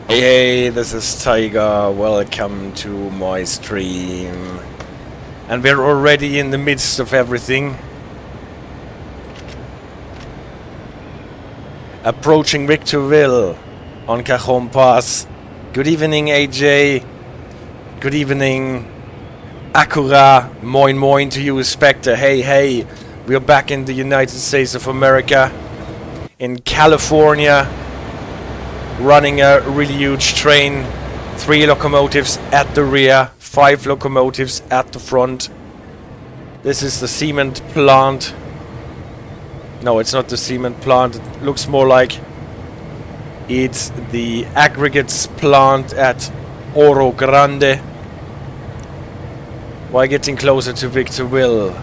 Hey, this is Tiger. Welcome to my stream. And we're already in the midst of everything. Approaching Victorville on Cajon Pass. Good evening, AJ. Good evening, Acura. Moin moin to you, Spectre. Hey, hey. We're back in the United States of America. In California. Running a really huge train. 3 locomotives at the rear. 5 locomotives at the front. This is the cement plant. No, it's not the cement plant. It looks more like it's the aggregates plant at Oro Grande. While getting closer to Victorville.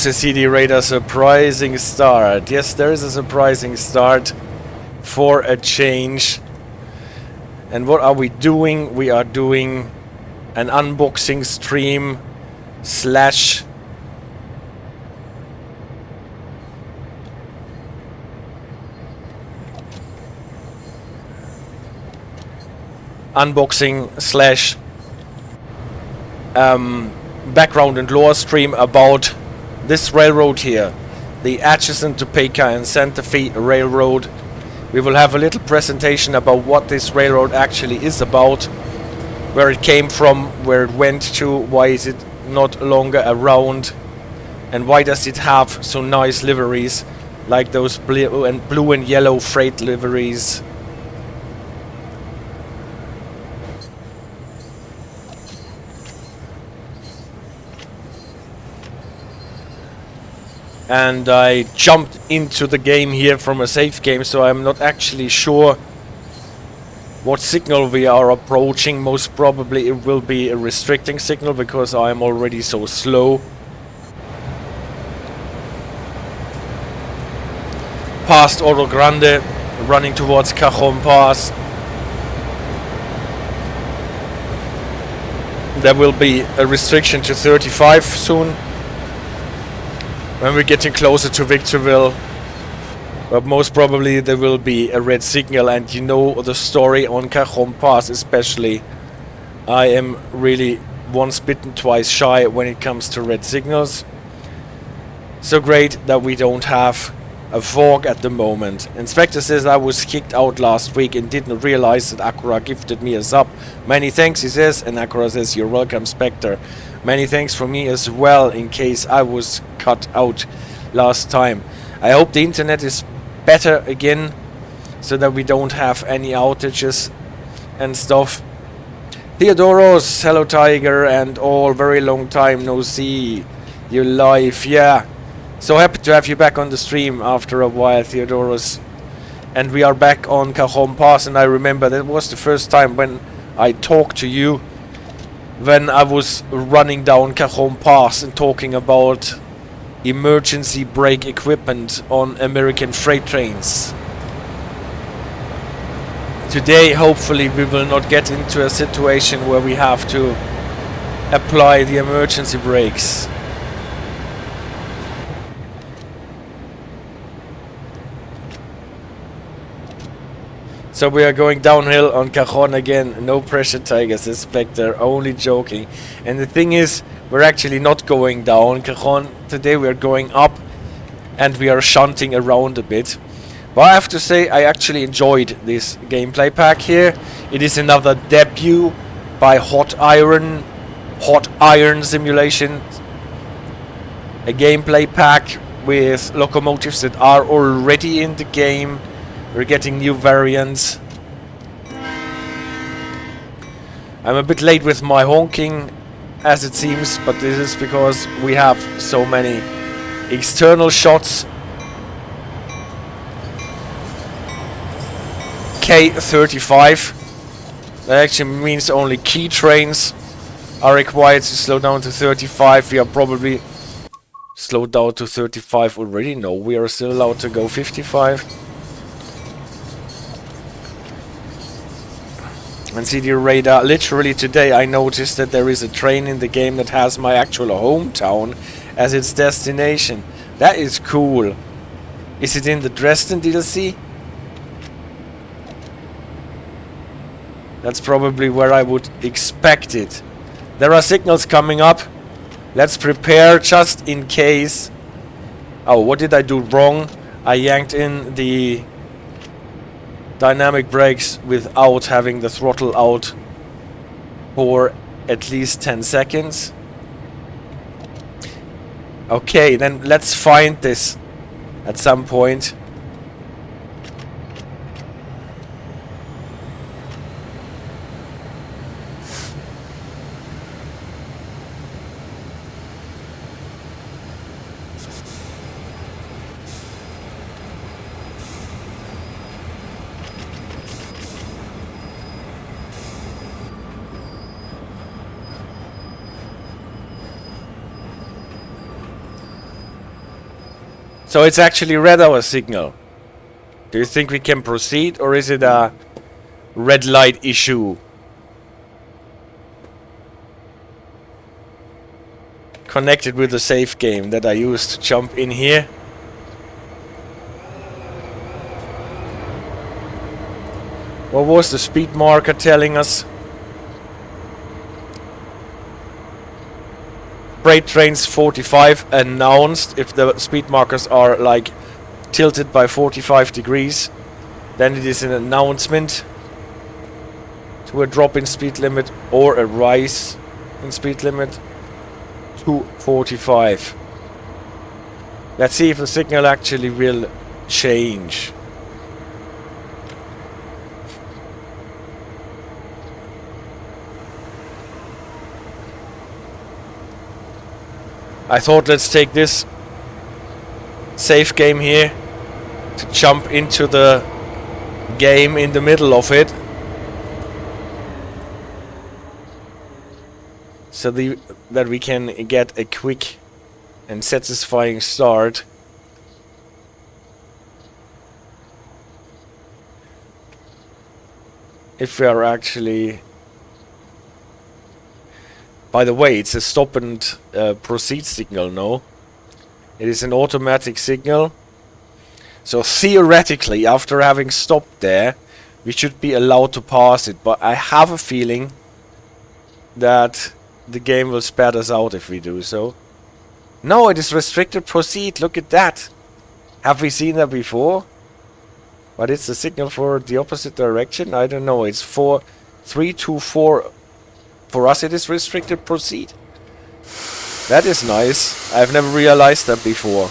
The CD Radar surprising start. Yes, there is a surprising start for a change. And what are we doing? We are doing an unboxing stream slash background and lore stream about this railroad here, the Atchison, Topeka and Santa Fe Railroad. We will have a little presentation about what this railroad actually is about, where it came from, where it went to, why is it not longer around, and why does it have so nice liveries, like those blue and yellow freight liveries. And I jumped into the game here from a safe game, so I'm not actually sure what signal we are approaching. Most probably it will be a restricting signal because I'm already so slow. Past Oro Grande, running towards Cajon Pass. There will be a restriction to 35 soon. When we're getting closer to Victorville, but most probably there will be a red signal, and you know the story on Cajon Pass especially. I am really once bitten twice shy when it comes to red signals. So great that we don't have a fog at the moment. Inspector says I was kicked out last week and didn't realize that Acura gifted me a sub. Many thanks, he says, and Acura says you're welcome, Spectre. Many thanks from me as well, in case I was cut out last time. I hope the internet is better again, so that we don't have any outages and stuff. Theodoros, hello Tiger, and all, very long time no see you live. Yeah, so happy to have you back on the stream after a while, Theodoros. And we are back on Cajon Pass, and I remember that was the first time when I talked to you, when I was running down Cajon Pass and talking about emergency brake equipment on American freight trains. Today, hopefully, we will not get into a situation where we have to apply the emergency brakes. So we are going downhill on Cajon again. No pressure, Tiger, says Spectre. Only joking. And the thing is, we're actually not going down Cajon. Today we are going up. And we are shunting around a bit. But I have to say, I actually enjoyed this gameplay pack here. It is another debut by Hot Iron Simulations. A gameplay pack with locomotives that are already in the game. We're getting new variants. I'm a bit late with my honking, as it seems, but this is because we have so many external shots. K35. That actually means only key trains are required to slow down to 35. We are probably slowed down to 35 already. No, we are still allowed to go 55. And CD Radar, literally today I noticed that there is a train in the game that has my actual hometown as its destination. That is cool. Is it in the Dresden DLC? That's probably where I would expect it. There are signals coming up. Let's prepare just in case. Oh, what did I do wrong? I yanked in the dynamic brakes without having the throttle out for at least 10 seconds. Okay, then let's find this at some point. So it's actually red, our signal. Do you think we can proceed, or is it a red light issue? Connected with the save game that I used to jump in here. What was the speed marker telling us? Freight trains 45 announced. If the speed markers are like tilted by 45 degrees, then it is an announcement to a drop in speed limit or a rise in speed limit to 45. Let's see if the signal actually will change. I thought let's take this safe game here to jump into the game in the middle of it. So that we can get a quick and satisfying start. If we are actually... By the way, it's a stop and proceed signal, no? It is an automatic signal. So theoretically, after having stopped there, we should be allowed to pass it. But I have a feeling that the game will spat us out if we do so. No, it is restricted proceed. Look at that. Have we seen that before? But it's a signal for the opposite direction? I don't know. It's 3, 2, 4... For us it is restricted proceed. That is nice. I've never realized that before.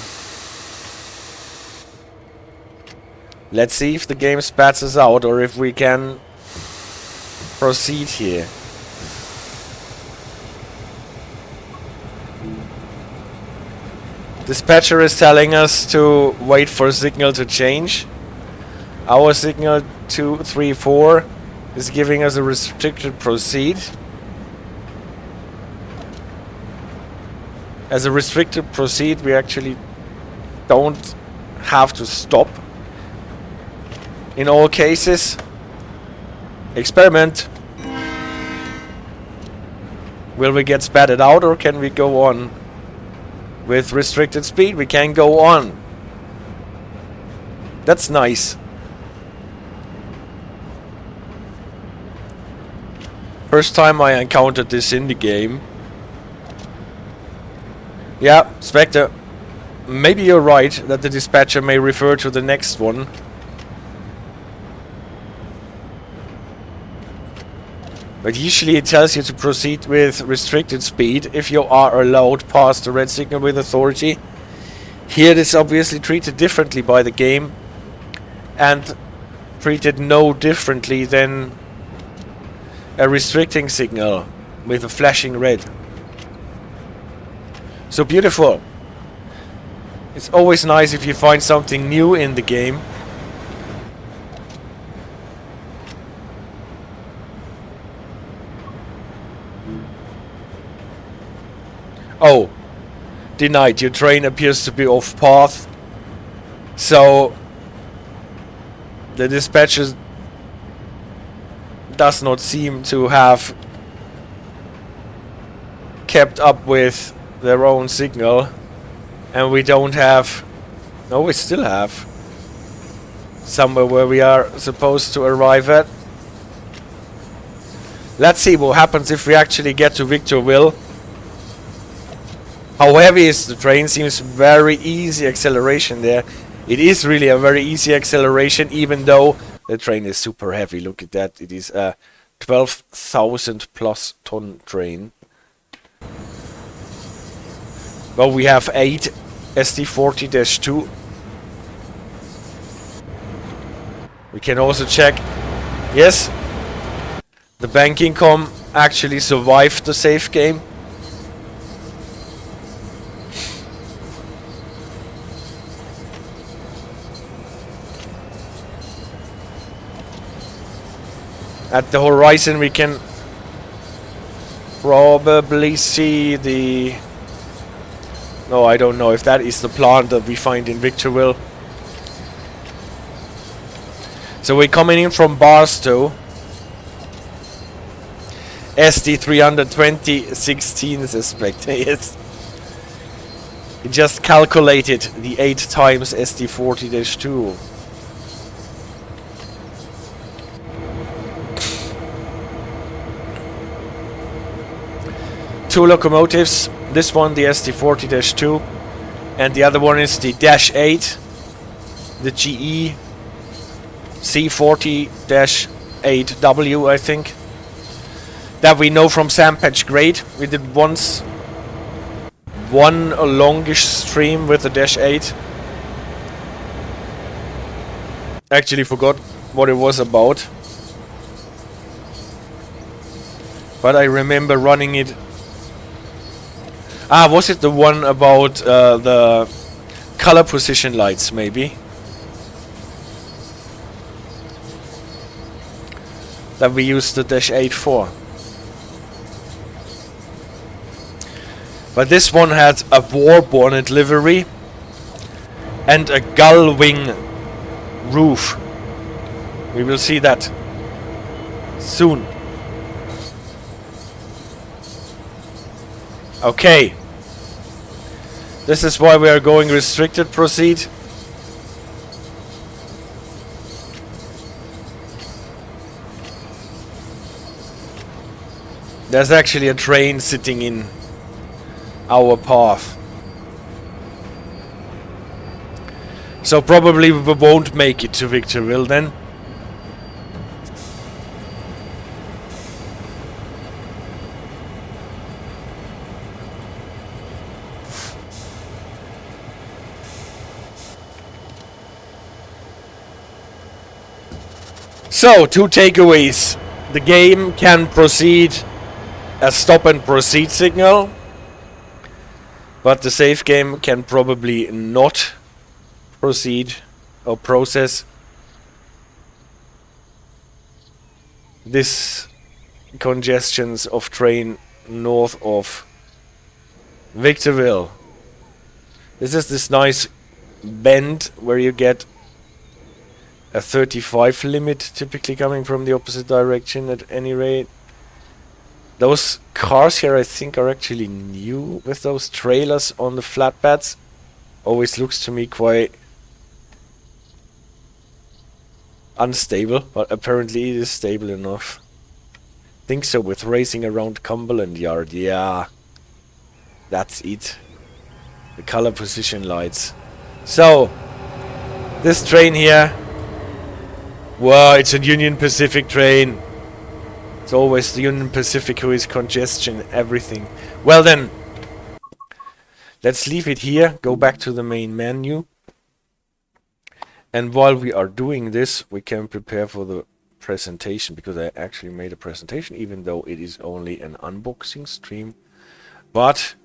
Let's see if the game spats us out or if we can proceed here. Dispatcher is telling us to wait for a signal to change. Our signal 2, 3, 4 is giving us a restricted proceed. As a restricted proceed, we actually don't have to stop. In all cases, experiment. Will we get spatted out or can we go on? With restricted speed, we can go on. That's nice. First time I encountered this in the game. Yeah, Spectre, maybe you're right that the dispatcher may refer to the next one. But usually it tells you to proceed with restricted speed if you are allowed past the red signal with authority. Here it is obviously treated differently by the game and treated no differently than a restricting signal with a flashing red. So beautiful. It's always nice if you find something new in the game. Oh, denied. Your train appears to be off path. So the dispatcher does not seem to have kept up with their own signal, and we don't have No, we still have somewhere where we are supposed to arrive at. Let's see what happens if we actually get to Victorville. How heavy is the train? Seems very easy acceleration there. It is really a very easy acceleration, even though the train is super heavy. Look at that. It is a 12,000 plus ton train. Well, we have 8 SD40-2. We can also check. Yes, the banking com actually survived the safe game. At the horizon we can probably see the... No, I don't know if that is the plant that we find in Victorville. So we're coming in from Barstow. SD320 16 suspect. Yes. It just calculated the 8 times SD40-2. Two locomotives. This one, the SD40-2, and the other one is the -8, the GE C40-8W, I think. That we know from Sandpatch Grade. We did once one longish stream with the -8. Actually forgot what it was about, but I remember running it. Ah, was it the one about the color position lights, maybe? That we used the -8 for. But this one had a Warbonnet livery and a Gull wing roof. We will see that soon. Okay. This is why we are going restricted proceed. There's actually a train sitting in our path. So probably we won't make it to Victorville then. So, two takeaways. The game can proceed a stop and proceed signal, but the safe game can probably not proceed or process this congestions of train north of Victorville. This is this nice bend where you get a 35 limit, typically coming from the opposite direction at any rate. Those cars here I think are actually new, with those trailers on the flatbeds. Always looks to me quite unstable, but apparently it is stable enough. Think so, with racing around Cumberland Yard. Yeah, that's it. The color position lights. So, this train here, wow, it's a Union Pacific train. It's always the Union Pacific who is congestion everything. Well then, let's leave it here, go back to the main menu. And while we are doing this, we can prepare for the presentation, because I actually made a presentation, even though it is only an unboxing stream. But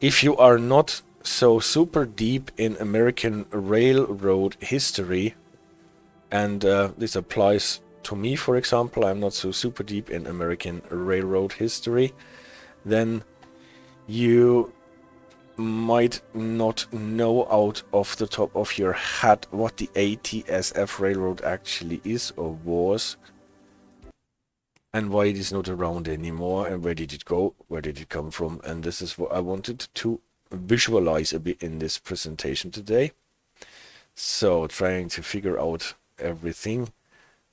if you are not so super deep in American railroad history, and this applies to me, for example, I'm not so super deep in American railroad history, then you might not know out of the top of your head what the ATSF railroad actually is or was, and why it is not around anymore, and where did it go, where did it come from. And this is what I wanted to visualize a bit in this presentation today. So trying to figure out everything.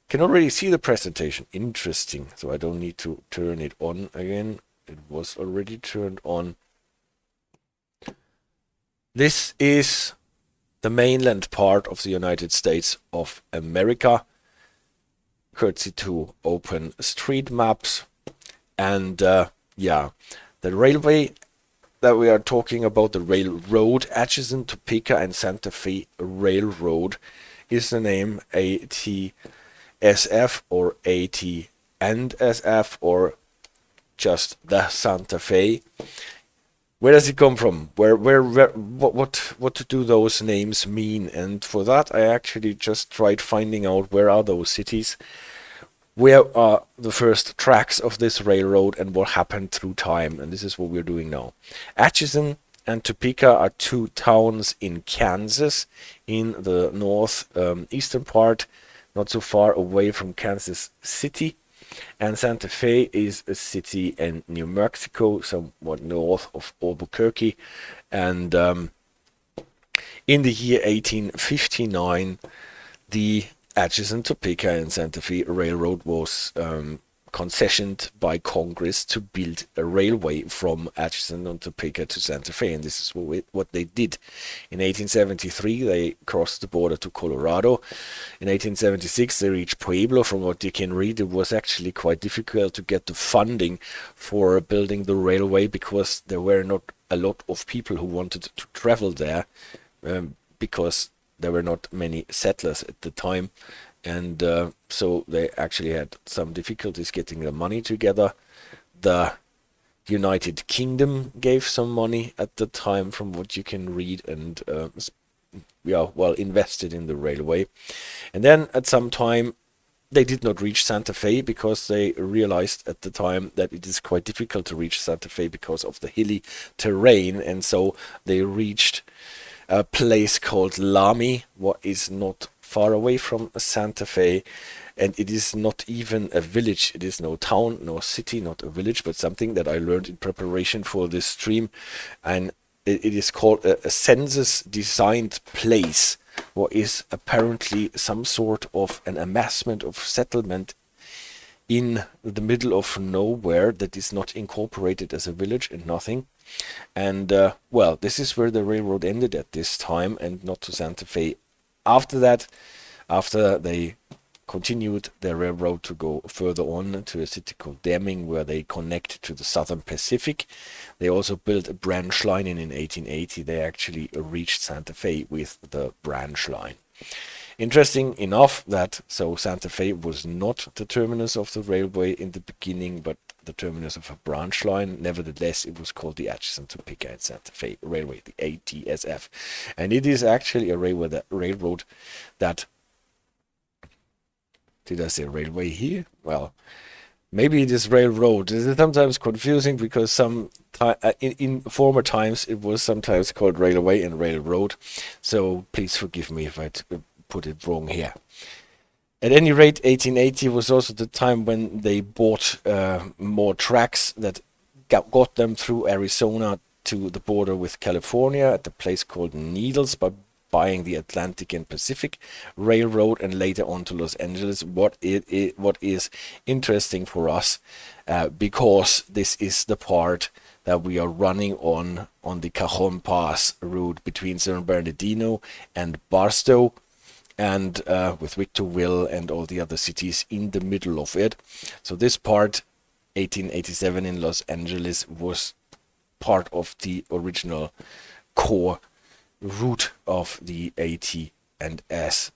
Can already see the presentation. Interesting. So I don't need to turn it on again. It was already turned on. This is the mainland part of the United States of America, courtesy to open street maps. And yeah, the railway that we are talking about, the railroad, Atchison, Topeka, and Santa Fe Railroad, is the name ATSF or AT&SF or just the Santa Fe. Where does it come from? What do those names mean? And for that, I actually just tried finding out where are those cities, where are the first tracks of this railroad, and what happened through time. And this is what we're doing now. Atchison and Topeka are two towns in Kansas, in the north eastern part, not so far away from Kansas City. And Santa Fe is a city in New Mexico, somewhat north of Albuquerque. And in the year 1859, the Atchison, Topeka, and Santa Fe Railroad was concessioned by Congress to build a railway from Atchison and Topeka to Santa Fe, and this is what they did. In 1873, they crossed the border to Colorado. In 1876, they reached Pueblo. From what you can read, it was actually quite difficult to get the funding for building the railway because there were not a lot of people who wanted to travel there, because there were not many settlers at the time, and so they actually had some difficulties getting the money together. The United Kingdom gave some money at the time, from what you can read, and invested in the railway. And then at some time they did not reach Santa Fe because they realized at the time that it is quite difficult to reach Santa Fe because of the hilly terrain, and so they reached a place called Lamy, what is not far away from Santa Fe, and it is not even a village. It is no town, no city, not a village, but something that I learned in preparation for this stream, and it is called a census-designed place, what is apparently some sort of an amassment of settlement in the middle of nowhere that is not incorporated as a village and nothing. And well, this is where the railroad ended at this time, and not to Santa Fe. After that, after they continued their railroad to go further on to a city called Deming, where they connect to the Southern Pacific. They also built a branch line, and in 1880 they actually reached Santa Fe with the branch line. Interesting enough that so Santa Fe was not the terminus of the railway in the beginning, but the terminus of a branch line. Nevertheless, it was called the Atchison, Topeka, and Santa Fe Railway, the ATSF. And it is actually a railroad that... Did I say railway here? Well, maybe it is railroad. It is sometimes confusing because in former times it was sometimes called railway and railroad. So please forgive me if I put it wrong here. At any rate, 1880 was also the time when they bought more tracks that got them through Arizona to the border with California at the place called Needles, by buying the Atlantic and Pacific Railroad, and later on to Los Angeles. What is interesting for us, because this is the part that we are running on the Cajon Pass route between San Bernardino and Barstow, and with Victorville and all the other cities in the middle of it. So this part, 1887 in Los Angeles, was part of the original core route of the AT&SF.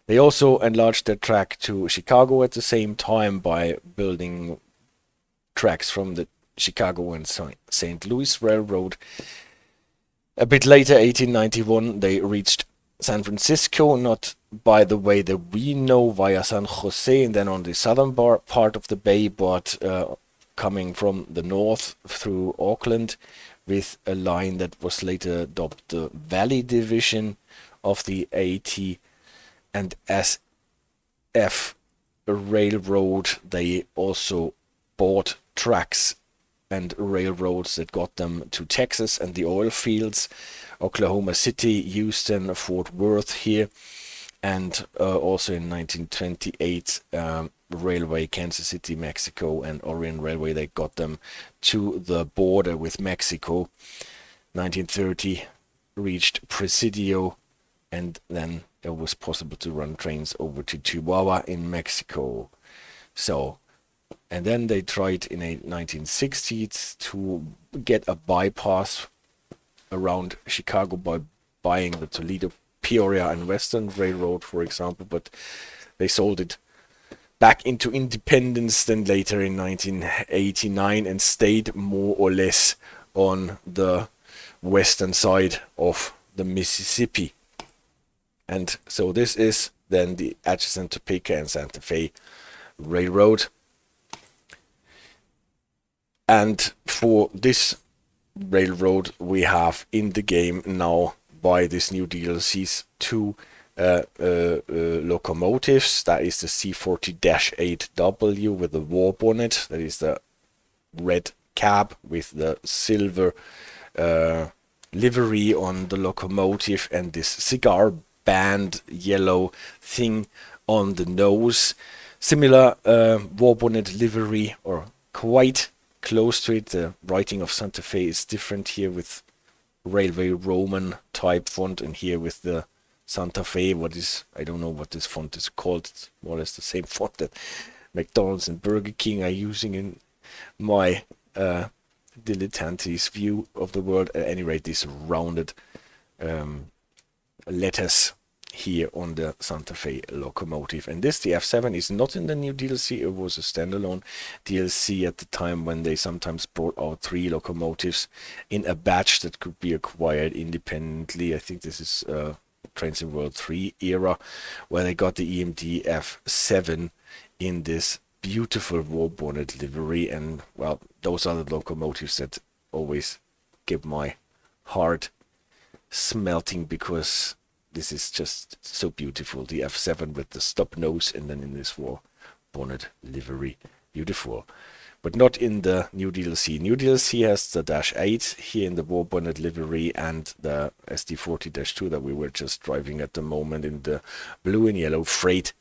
They also enlarged their track to Chicago at the same time by building tracks from the Chicago and St. Louis Railroad. A bit later, 1891, they reached San Francisco, not by the way that we know via San Jose and then on the southern part of the bay, but coming from the north through Auckland, with a line that was later dubbed the Valley Division of the AT&SF Railroad. They also bought tracks and railroads that got them to Texas and the oil fields, Oklahoma City, Houston, Fort Worth here, and also in 1928 railway, Kansas City, Mexico, and Orion Railway, they got them to the border with Mexico. 1930 reached Presidio, and then it was possible to run trains over to Chihuahua in Mexico. So, and then they tried in the 1960s to get a bypass around Chicago by buying the Toledo, Peoria, and Western Railroad, for example, but they sold it back into independence then later in 1989 and stayed more or less on the western side of the Mississippi. And so this is then the Atchison, Topeka, and Santa Fe Railroad. And for this railroad, we have in the game now, by this new DLCs, two locomotives. That is the C40-8W with the Warbonnet. That is the red cab with the silver livery on the locomotive, and this cigar band yellow thing on the nose. Similar Warbonnet livery, or quite close to it. The writing of Santa Fe is different here with Railway Roman type font, and here with the Santa Fe, what is, I don't know what this font is called. It's more or less the same font that McDonald's and Burger King are using in my dilettante's view of the world. At any rate, these rounded letters here on the Santa Fe locomotive. And this, the F7, is not in the new DLC. It was a standalone DLC at the time, when they sometimes brought out 3 locomotives in a batch that could be acquired independently. I think this is Trains in World 3 era, where they got the EMD F7 in this beautiful Warbonnet livery. And well, those are the locomotives that always give my heart smelting, because this is just so beautiful. The F7 with the stop nose, and then in this Warbonnet livery, beautiful. But not in the new DLC. New DLC has the -8 here in the Warbonnet livery, and the SD40-2 that we were just driving at the moment in the blue and yellow freight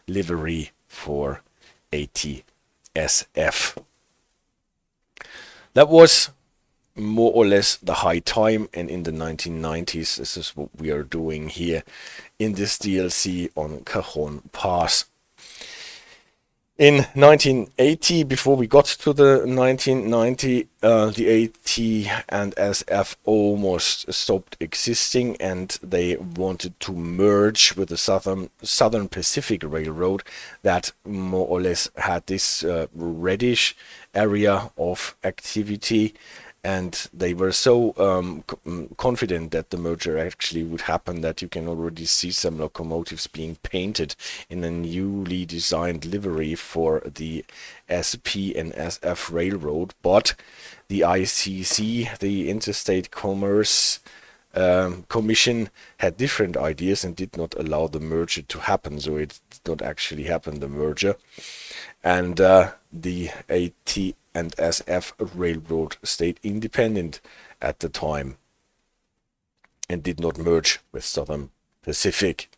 livery for ATSF. That was more or less the high time, and in the 1990s, this is what we are doing here in this DLC on Cajon Pass. In 1980, before we got to the 1990, the AT&SF almost stopped existing, and they wanted to merge with the Southern Pacific Railroad that more or less had this reddish area of activity. And they were so confident that the merger actually would happen that you can already see some locomotives being painted in a newly designed livery for the BNSF Railroad. But the ICC, the Interstate Commerce Commission, had different ideas and did not allow the merger to happen. So it did not actually happen, the merger. And the AT&SF Railroad stayed independent at the time and did not merge with Southern Pacific.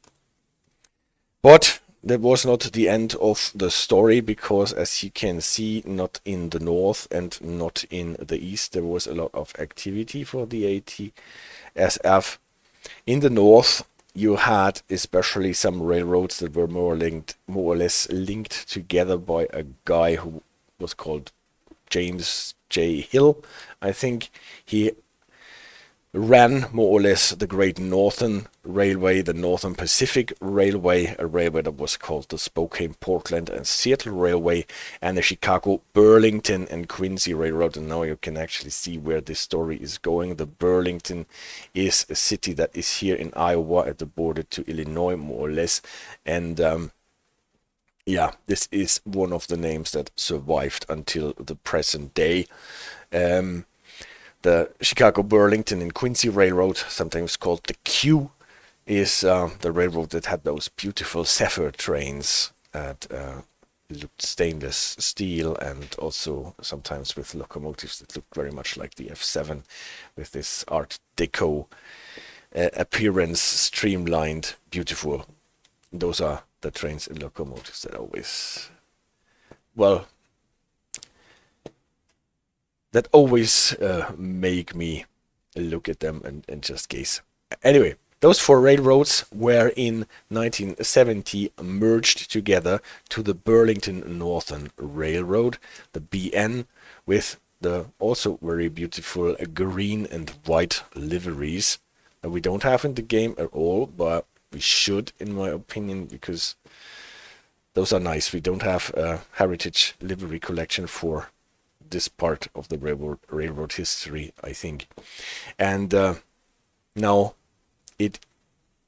But that was not the end of the story, because as you can see, not in the north and not in the east, there was a lot of activity for the ATSF. In the north, you had especially some railroads that were more or less linked together by a guy who was called James J. Hill. I think he ran more or less the Great Northern Railway, the Northern Pacific Railway, a railway that was called the Spokane, Portland, and Seattle Railway, and the Chicago, Burlington, and Quincy Railroad. And now you can actually see where this story is going. The Burlington is a city that is here in Iowa at the border to Illinois, more or less. And yeah, this is one of the names that survived until the present day. The Chicago, Burlington, and Quincy Railroad, sometimes called the Q, is the railroad that had those beautiful Zephyr trains that looked stainless steel, and also sometimes with locomotives that looked very much like the F7 with this Art Deco appearance, streamlined, beautiful. Those are the trains and locomotives that always, well, that always make me look at them and just gaze. Anyway, those four railroads were in 1970 merged together to the Burlington Northern Railroad, the BN, with the also very beautiful green and white liveries that we don't have in the game at all, but we should, in my opinion, because those are nice. We don't have a heritage livery collection for this part of the railroad history, I think. And now it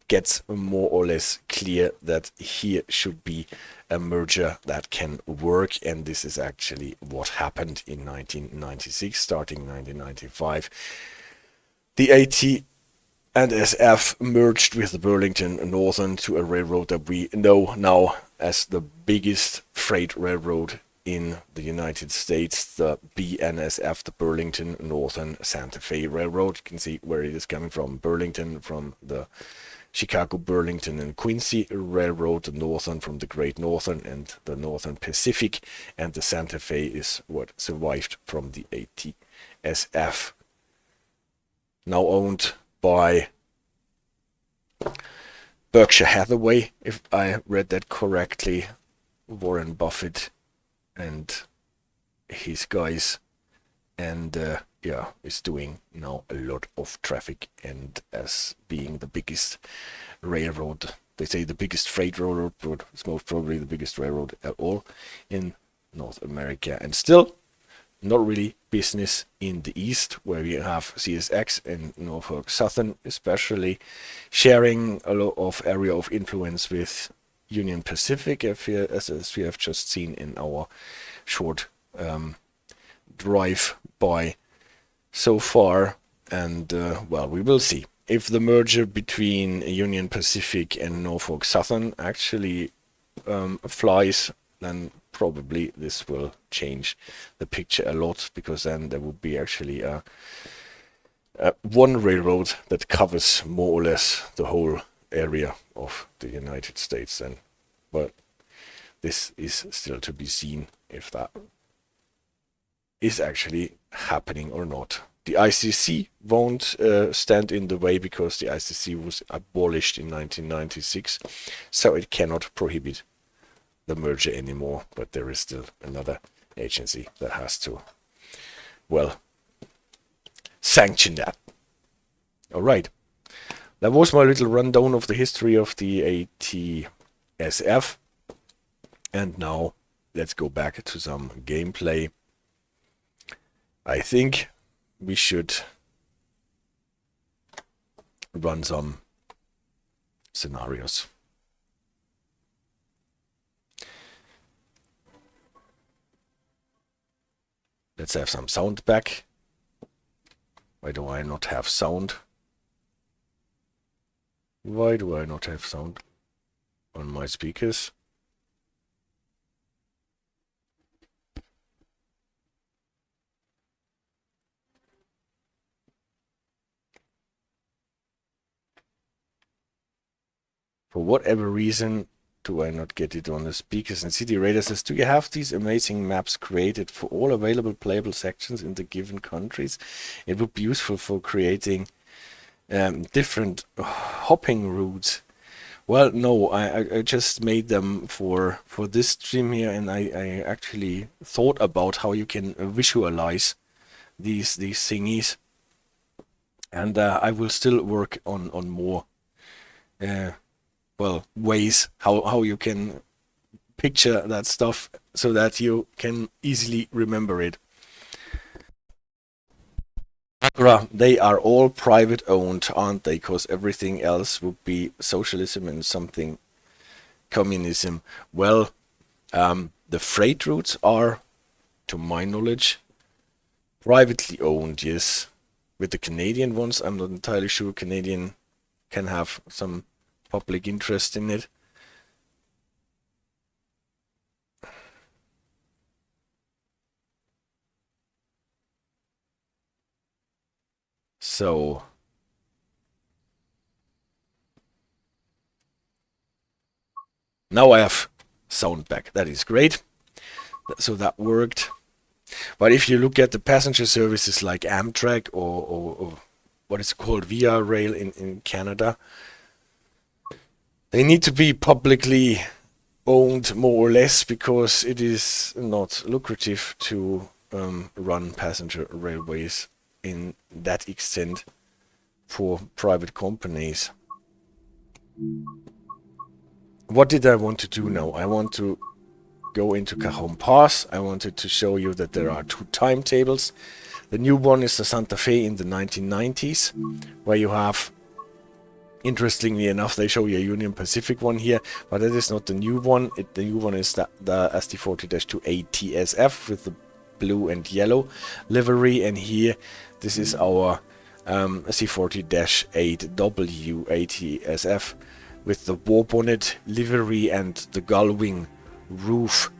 gets more or less clear that here should be a merger that can work, and this is actually what happened in 1996, starting 1995. The AT&SF merged with the Burlington Northern to a railroad that we know now as the biggest freight railroad in the United States, the BNSF, the Burlington Northern Santa Fe Railroad. You can see where it is coming from. Burlington from the Chicago, Burlington, and Quincy Railroad, the Northern from the Great Northern and the Northern Pacific, and the Santa Fe is what survived from the ATSF. Now owned by Berkshire Hathaway, if I read that correctly, Warren Buffett and his guys, and yeah, is doing now a lot of traffic, and as being the biggest railroad, they say the biggest freight railroad, but it's most probably the biggest railroad at all in North America. And still not really business in the east, where we have CSX and Norfolk Southern especially sharing a lot of area of influence with Union Pacific, as we have just seen in our short drive by so far. And well, we will see if the merger between Union Pacific and Norfolk Southern actually flies. Then probably this will change the picture a lot, because then there would be actually a one railroad that covers more or less the whole area of the United States. And but this is still to be seen if that is actually happening or not. The ICC won't stand in the way, because the ICC was abolished in 1996, so it cannot prohibit the merger anymore. But there is still another agency that has to, well, sanction that. All right, that was my little rundown of the history of the ATSF, and now let's go back to some gameplay. I think we should run some scenarios. Let's have some sound back. Why do I not have sound? Why do I not have sound on my speakers? For whatever reason, do I not get it on the speakers? And City Radar says, do you have these amazing maps created for all available playable sections in the given countries? It would be useful for creating different hopping routes. Well, no, I just made them for this stream here, and I actually thought about how you can visualize these thingies, and I will still work on more well, ways how you can picture that stuff so that you can easily remember it. They are all private owned, aren't they? Because everything else would be socialism and something communism. Well, the freight routes are, to my knowledge, privately owned, yes. With the Canadian ones, I'm not entirely sure. Canadian can have some public interest in it. So Now I have sound back. That is great. So that worked. But if you look at the passenger services like Amtrak or what is called Via Rail in Canada, they need to be publicly owned more or less, because it is not lucrative to run passenger railways in that extent for private companies. What did I want to do now? I want to go into Cajon Pass. I wanted to show you that there are two timetables. The new one is the Santa Fe in the 1990s, where you have, interestingly enough, they show you a Union Pacific one here, but that is not the new one. The new one is the SD40-2 ATSF with the blue and yellow livery, and here this is our C40-8W ATSF with the Warbonnet livery and the Gull wing roof.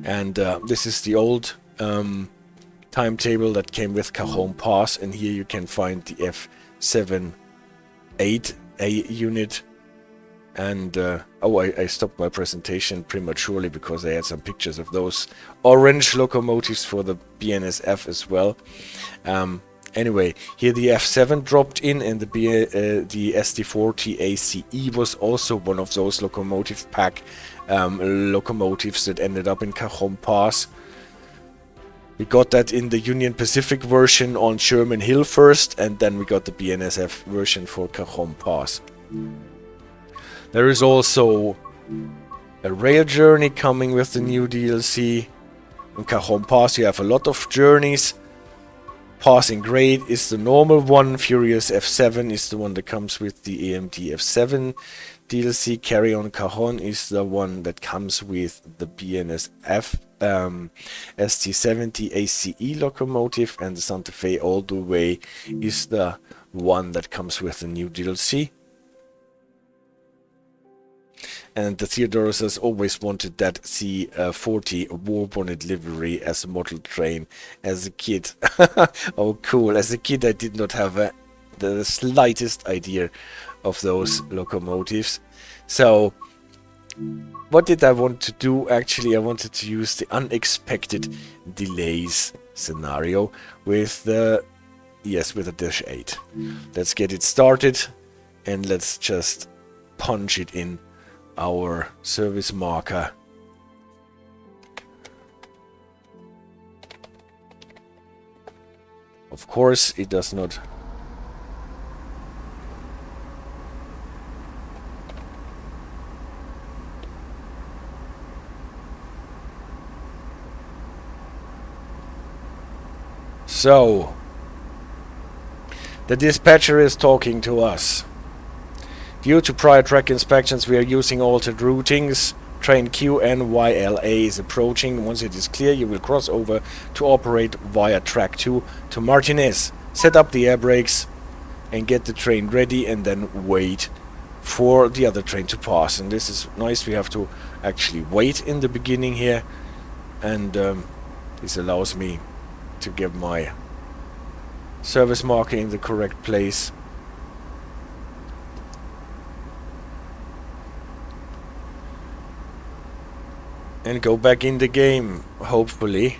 And this is the old timetable that came with Cajon Pass, and here you can find the F78A unit. And I stopped my presentation prematurely because I had some pictures of those orange locomotives for the BNSF as well. Anyway, here the F7 dropped in, and the SD40 ACE was also one of those locomotive pack locomotives that ended up in Cajon Pass. We got that in the Union Pacific version on Sherman Hill first, and then we got the BNSF version for Cajon Pass. There is also a rail journey coming with the new DLC. In Cajon Pass you have a lot of journeys. Passing Grade is the normal one. Furious F7 is the one that comes with the EMD F7 DLC. Carry on Cajon is the one that comes with the BNSF ST70 ACE locomotive, and the Santa Fe All the Way is the one that comes with the new DLC. And the Theodorus has always wanted that C40 Warbonnet livery as a model train as a kid. Oh, cool. As a kid, I did not have the slightest idea of those locomotives. So, what did I want to do? Actually, I wanted to use the unexpected delays scenario with the, with a Dash 8. Let's get it started, and let's just punch it in our service marker. Of course, it does not. So, the dispatcher is talking to us. Due to prior track inspections, we are using altered routings. Train QNYLA is approaching. Once it is clear, you will cross over to operate via track 2 to Martinez. Set up the air brakes and get the train ready, and then wait for the other train to pass. And this is nice. We have to actually wait in the beginning here, and this allows me to get my service marker in the correct place. And go back in the game, hopefully.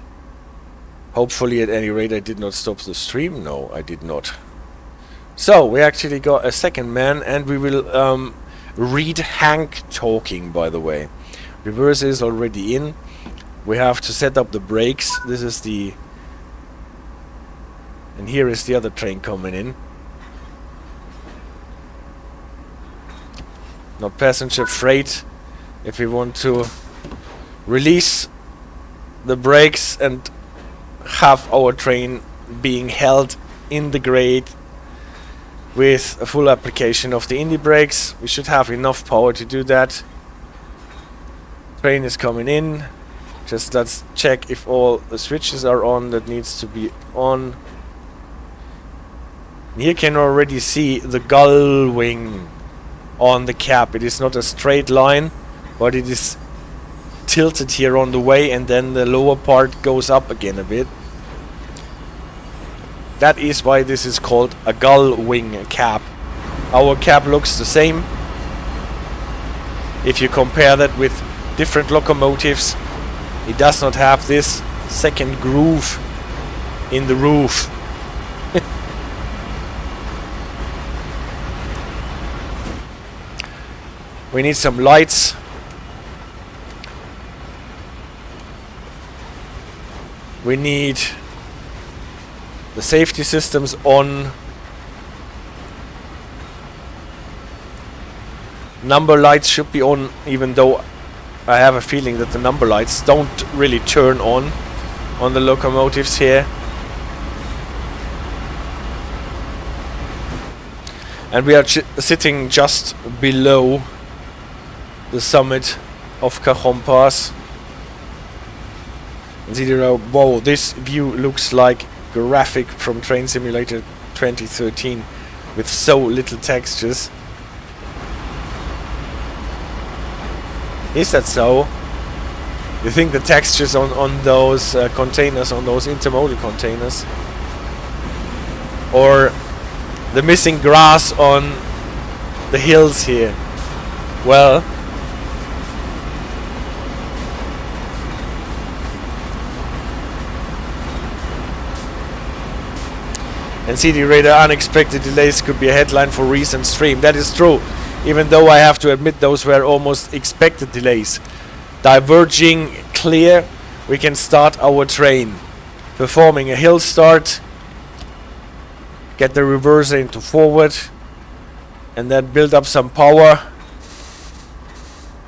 Hopefully, at any rate, I did not stop the stream. No, I did not. So, we actually got a second man, and we will read Hank talking, by the way. Reverse is already in. We have to set up the brakes. This is the... And here is the other train coming in. Not passenger freight. If we want to release the brakes and have our train being held in the grade with a full application of the indie brakes, we should have enough power to do that. Train is coming in. Just let's check if all the switches are on. That needs to be on. Here you can already see the Gull wing on the cap. It is not a straight line, but it is tilted here on the way, and then the lower part goes up again a bit. That is why this is called a Gull wing cap. Our cap looks the same. If you compare that with different locomotives, it does not have this second groove in the roof. We need some lights. We need the safety systems on. Number lights should be on, even though I have a feeling that the number lights don't really turn on the locomotives here. And we are sitting just below the summit of Cajon Pass. Whoa, this view looks like graphic from Train Simulator 2013 with so little textures. Is that so? You think the textures on those containers, on those intermodal containers, or the missing grass on the hills here? Well, and CD Radar unexpected delays could be a headline for recent stream. That is true, even though I have to admit those were almost expected delays. Diverging clear, we can start our train. Performing a hill start, get the reverser into forward, and then build up some power.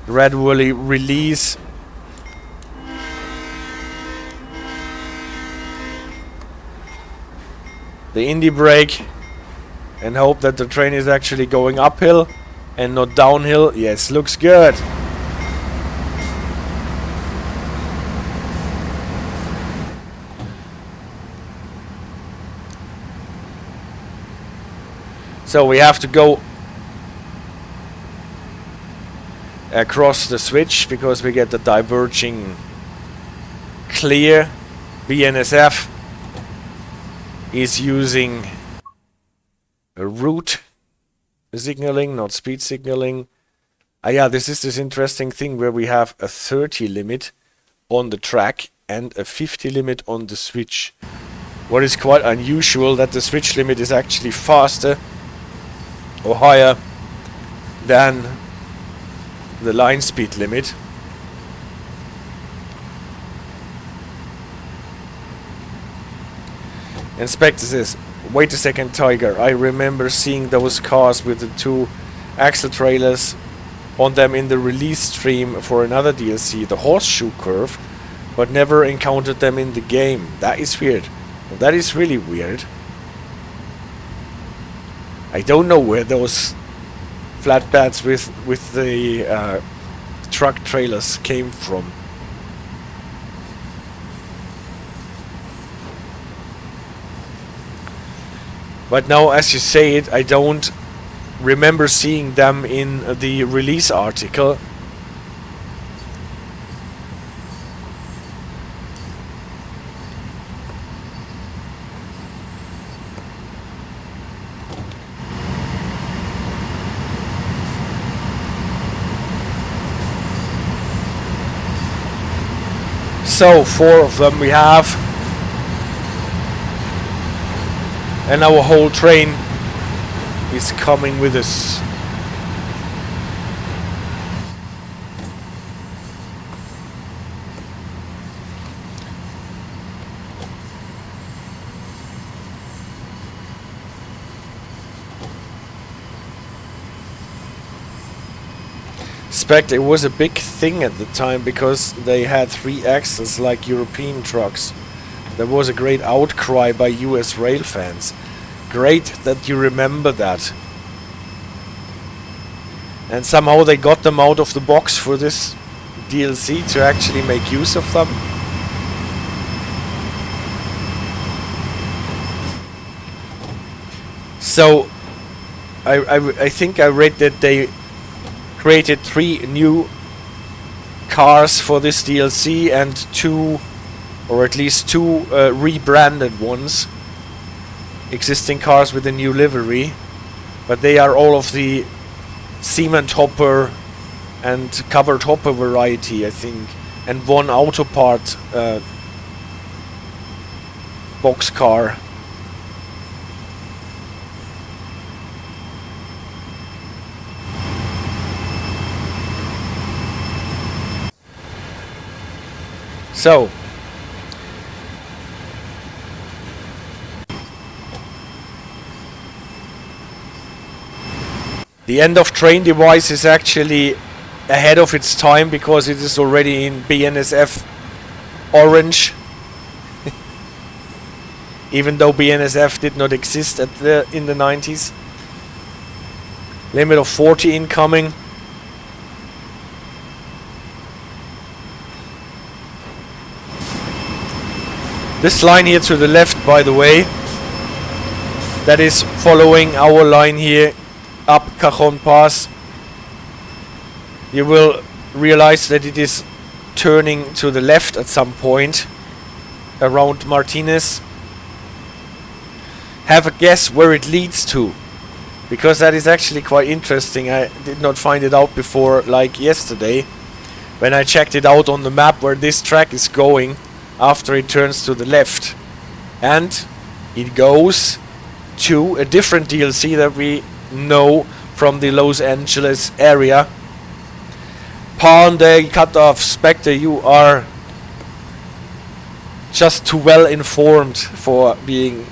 Gradually release. The indie brake and hope that the train is actually going uphill and not downhill. Yes, looks good. So we have to go across the switch because we get the diverging clear. BNSF is using a route signaling, not speed signaling. Yeah, this is this interesting thing where we have a 30 limit on the track and a 50 limit on the switch. What is quite unusual that the switch limit is actually faster or higher than the line speed limit. Inspector says, wait a second, Tiger. I remember seeing those cars with the two axle trailers on them in the release stream for another DLC, the Horseshoe Curve, but never encountered them in the game. That is weird. Well, that is really weird. I don't know where those flatbeds with the truck trailers came from. But now, as you say it, I don't remember seeing them in the release article. So, 4 of them we have. And our whole train is coming with us. Spect, it was a big thing at the time because they had 3 axles like European trucks. There was a great outcry by US rail fans. Great that you remember that. And somehow they got them out of the box for this DLC to actually make use of them. So I think I read that they created 3 new cars for this DLC and 2, or at least 2 rebranded ones. Existing cars with a new livery, but they are all of the cement hopper and covered hopper variety, I think, and one auto part box car. So the end of train device is actually ahead of its time because it is already in BNSF orange. Even though BNSF did not exist in the 90s. Limit of 40 incoming. This line here to the left, by the way, that is following our line here up Cajon Pass. You will realize that it is turning to the left at some point around Martinez. Have a guess where it leads to, because that is actually quite interesting. I did not find it out before, like yesterday, when I checked it out on the map where this track is going after it turns to the left. And it goes to a different DLC that we know from the Los Angeles area. Palmdale Cutoff. Spectre, you are just too well informed for being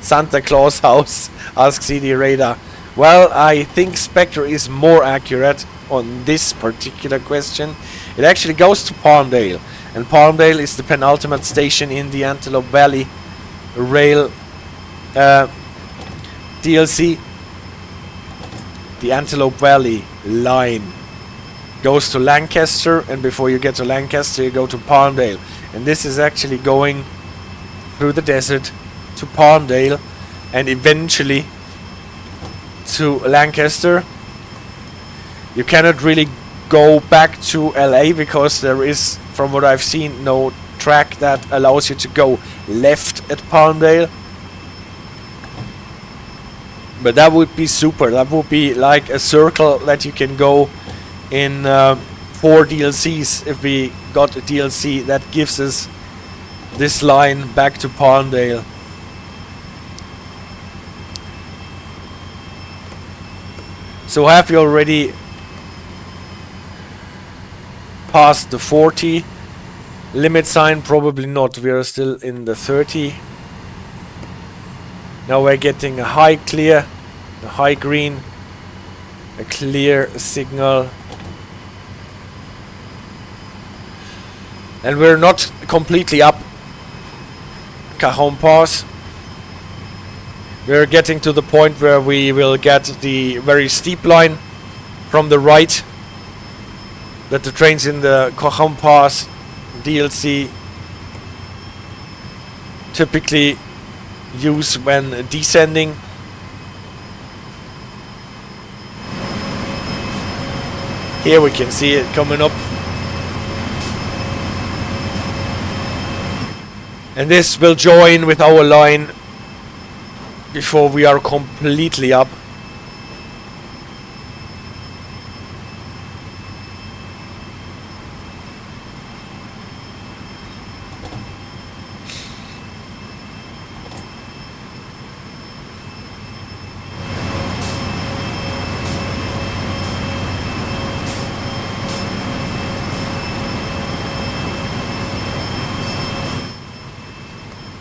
Santa Claus house, asks CD Radar. Well, I think Spectre is more accurate on this particular question. It actually goes to Palmdale, and Palmdale is the penultimate station in the Antelope Valley Rail DLC. The Antelope Valley line goes to Lancaster, and before you get to Lancaster you go to Palmdale, and this is actually going through the desert to Palmdale and eventually to Lancaster. You cannot really go back to LA because there is, from what I've seen, no track that allows you to go left at Palmdale. But that would be super. That would be like a circle that you can go in 4 DLCs if we got a DLC that gives us this line back to Palmdale. So have you already passed the 40 limit sign? Probably not. We are still in the 30. Now we're getting a high clear, a high green, a clear signal. And we're not completely up Cajon Pass. We're getting to the point where we will get the very steep line from the right that the trains in the Cajon Pass DLC typically use when descending. Here we can see it coming up. And this will join with our line before we are completely up.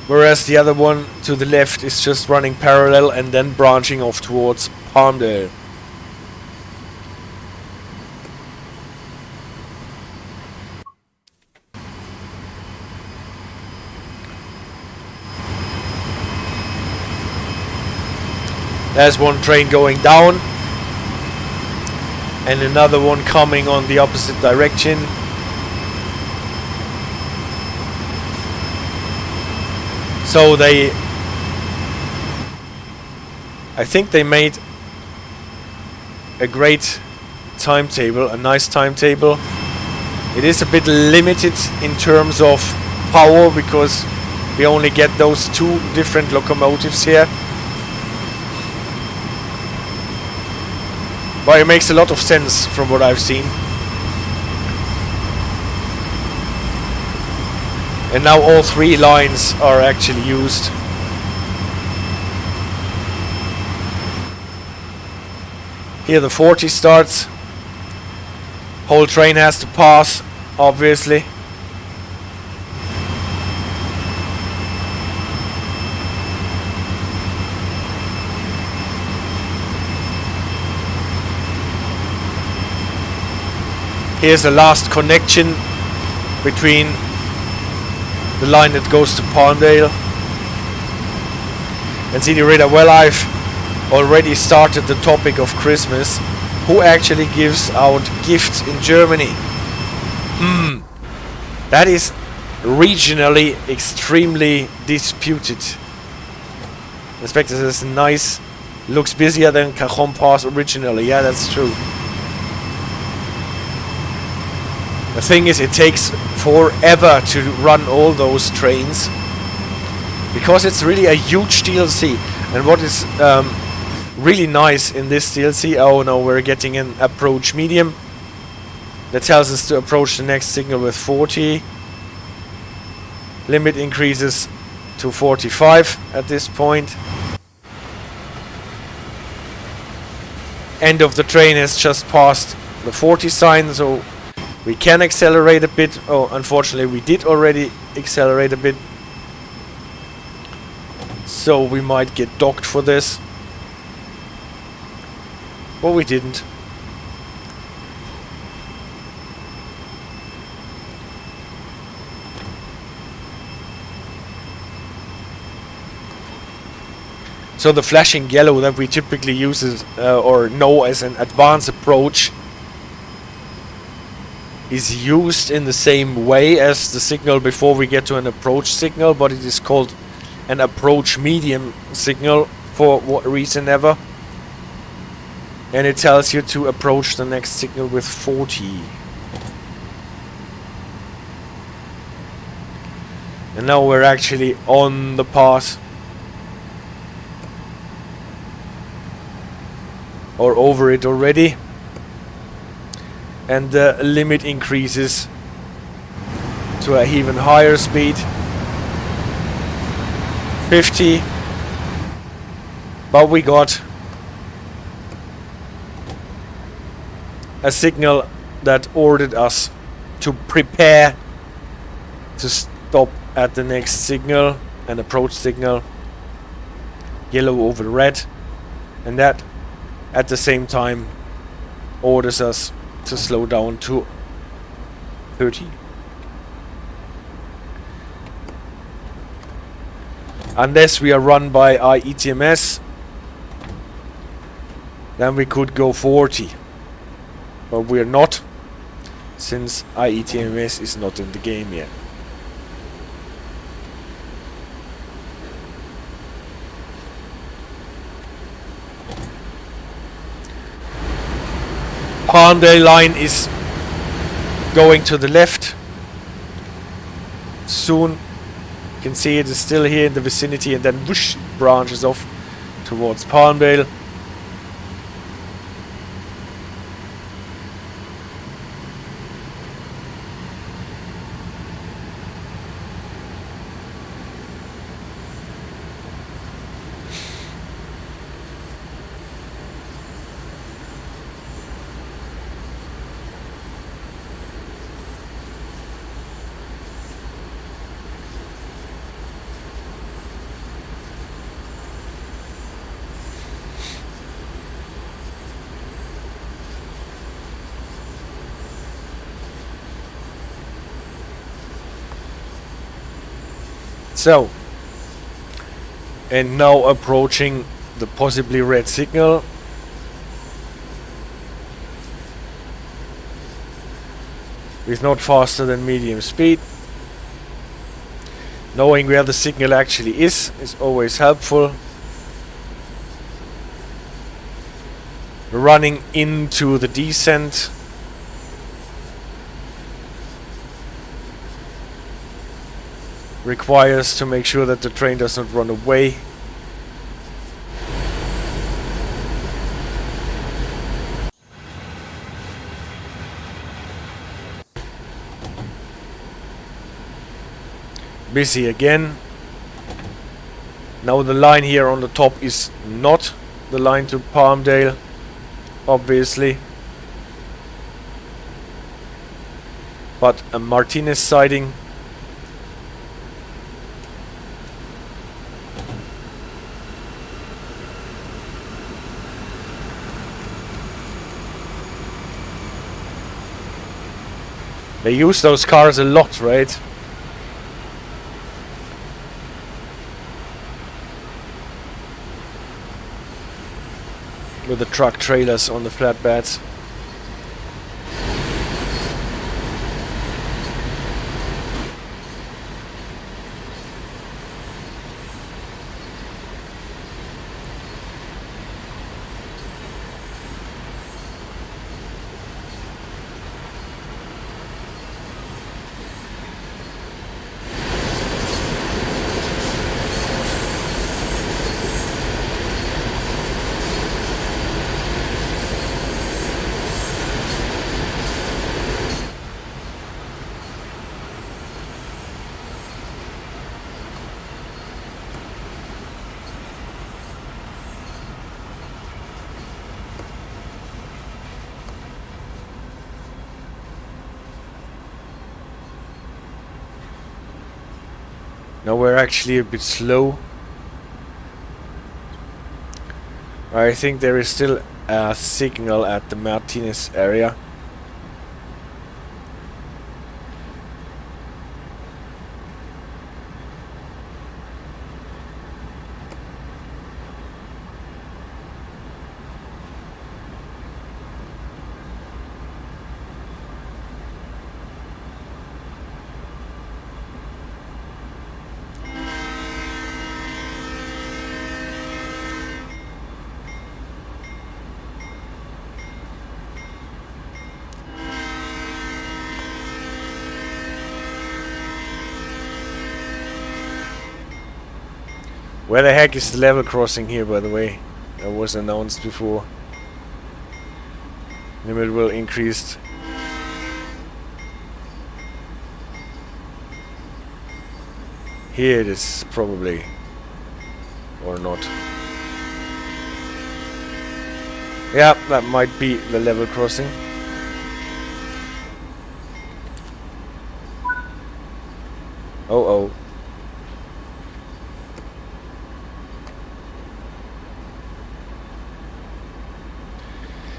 Whereas the other one to the left is just running parallel and then branching off towards Palmdale. There's one train going down and another one coming on the opposite direction. So I think they made a great timetable, a nice timetable. It is a bit limited in terms of power because we only get those 2 different locomotives here. But it makes a lot of sense from what I've seen. And now all 3 lines are actually used. Here the 40 starts. Whole train has to pass, obviously. Here's the last connection between the line that goes to Palmdale and City Radar. Well, I've already started the topic of Christmas. Who actually gives out gifts in Germany? That is regionally extremely disputed. Inspector says nice. Looks busier than Cajon Pass originally. Yeah, that's true. The thing is, it takes forever to run all those trains because it's really a huge DLC. And what is really nice in this DLC, oh no, we're getting an approach medium that tells us to approach the next signal with 40. Limit increases to 45 at this point. End of the train has just passed the 40 sign, so we can accelerate a bit. Oh, unfortunately we did already accelerate a bit, so we might get docked for this. But we didn't. So the flashing yellow that we typically use or know as an advanced approach is used in the same way as the signal before we get to an approach signal, but it is called an approach medium signal for what reason ever. And it tells you to approach the next signal with 40. And now we're actually on the path. Or over it already. And the limit increases to an even higher speed. 50. But we got a signal that ordered us to prepare to stop at the next signal, an approach signal, yellow over red, and that at the same time orders us to slow down to 30. Unless we are run by IETMS, then we could go 40. But we're not, since IETMS is not in the game yet. Palmdale line is going to the left. Soon you can see it is still here in the vicinity, and then whoosh, branches off towards Palmdale. So, and now approaching the possibly red signal. With not faster than medium speed. Knowing where the signal actually is always helpful. Running into the descent. Requires to make sure that the train does not run away. Busy again. Now the line here on the top is not the line to Palmdale, obviously, but a Martinez siding. They use those cars a lot, right? With the truck trailers on the flatbeds. Now we're actually a bit slow. I think there is still a signal at the Martinez area. Where the heck is the level crossing here, by the way? That was announced before. Limit will increase. Here it is, probably. Or not. Yeah, that might be the level crossing. Oh oh.